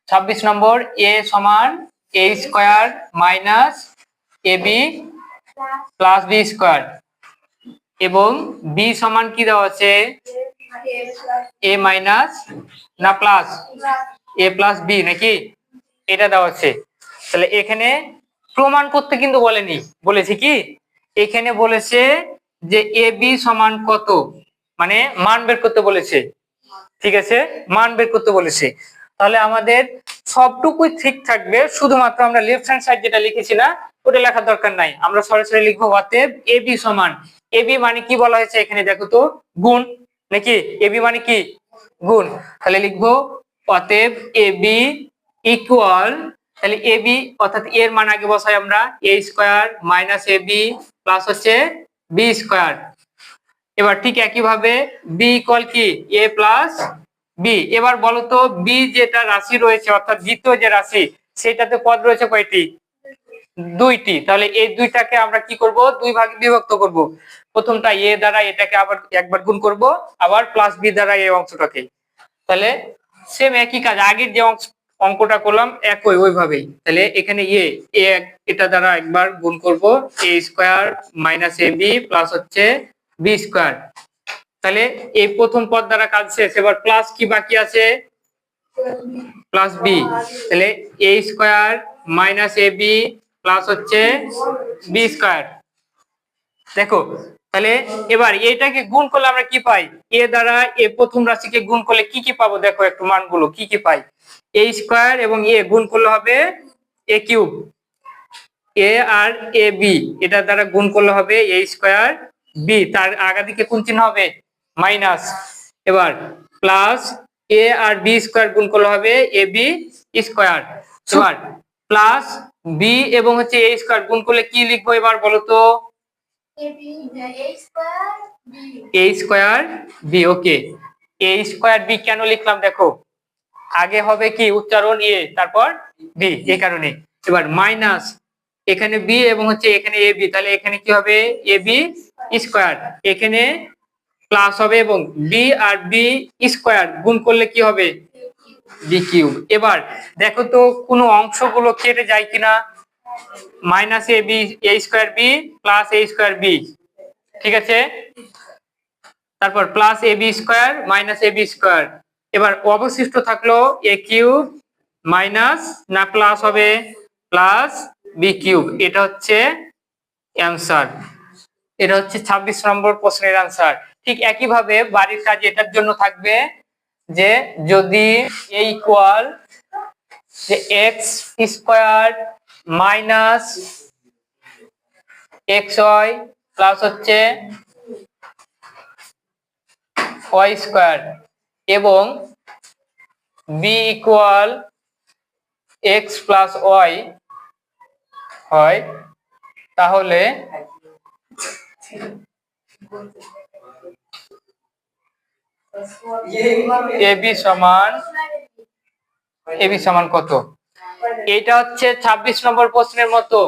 26 নম্বর, a সমান a square minus ab plus b square এবং b সমান কি দেওয়া আছে, a মাইনাস না প্লাস a প্লাস b নাকি, এটা দেওয়া আছে। তাহলে এখানে প্রমাণ করতে কিন্তু বলেনি, বলেছে কি এখানে বলেছে যে ab সমান কত, মানে মান বের করতে বলেছে। ঠিক আছে, মান বের করতে বলেছে। তাহলে আমাদের সবটুকুই ঠিক থাকবে, শুধুমাত্র আমরা লেফট হ্যান্ড সাইড যেটা লিখেছি না ওটা লেখার দরকার নাই, আমরা সরাসরি লিখবো অতএব ab সমান, ab মানে কি বলা হয়েছে এখানে দেখো তো, গুণ নাকি, ab মানে কি গুণ। তাহলে লিখবো অতএব ab ইকুয়াল, তাহলে ab অর্থাৎ এর মান আগে বসাই আমরা, a square minus ab plus হচ্ছে b স্কয়ার। এবার ঠিক একই ভাবে b ইকুয়াল কি a প্লাস b। এবার বলো তো b যেটা রাশি রয়েছে অর্থাৎ দ্বিতীয় যে রাশি সেটাতে পদ রয়েছে কয়টি, দুইটি। তাহলে এই দুইটাকে আমরা কি করব, দুই ভাগে বিভক্ত করব। প্রথমটা a দ্বারা এটাকে আবার একবার গুণ করব, আবার প্লাস b দ্বারা এই অংশটাকে। তাহলে সেম একই কাজ, আগের যে অঙ্কটা করলাম একই ওইভাবেই। তাহলে এখানে a এটা দ্বারা একবার গুণ করব, a square minus ab plus হচ্ছে b স্কয়ার। তাহলে এই প্রথম পদ দ্বারা কাজ শেষ, এবার প্লাস কি বাকি আছে, প্লাস b। তাহলে a square minus ab plus হচ্ছে b স্কয়ার। দেখো তাহলে এবার এটাকে গুণ করলে আমরা কি পাই, a দ্বারা এ প্রথম রাশিকে গুণ করলে কি কি পাবো, দেখো একটু মানগুলো কি কি পাই, a স্কয়ার এবং a গুণ করলে হবে a কিউব, a আর a b এটা দ্বারা গুণ করলে হবে a স্কয়ার b, তার আগা দিকে কোন চিহ্ন হবে, মাইনাস। এবার প্লাস a আর b স্কয়ার গুণ করলে হবে a b স্কয়ার। এবার প্লাস b এবং হচ্ছে a স্কয়ার গুণ করলে কি লিখবো এবার বলো তো, a square b। Okay, a square b কেন লিখলাম দেখো, আগে হবে কি উচ্চারণ a তারপর b, এই কারণে। এবার মাইনাস এখানে b এবং হচ্ছে এখানে a b, তাহলে এখানে কি হবে a b স্কয়ার, এখানে প্লাস হবে এবং b আর b স্কয়ার গুণ করলে কি হবে b কিউব। এবার দেখো তো কোনো অংশগুলো কেটে যায় কিনা, minus a b a square b plus a square b, ঠিক আছে, তারপর plus a b square minus a b square. এবার অবশিষ্ট থাকলো a কিউব মাইনাস না প্লাস হবে প্লাস b কিউব। এটা হচ্ছে অ্যানসার, এটা হচ্ছে 26 নম্বর প্রশ্নের অ্যানসার। ঠিক একই ভাবে বাড়ির কাজ এটার জন্য থাকবে যে যদি a ইকুয়াল যে x square minus xy plus হচ্ছে y স্কয়ার এবং b equal x plus y হয়, তাহলে ab সমান কত। এটা হচ্ছে 26 নম্বর প্রশ্নের মতো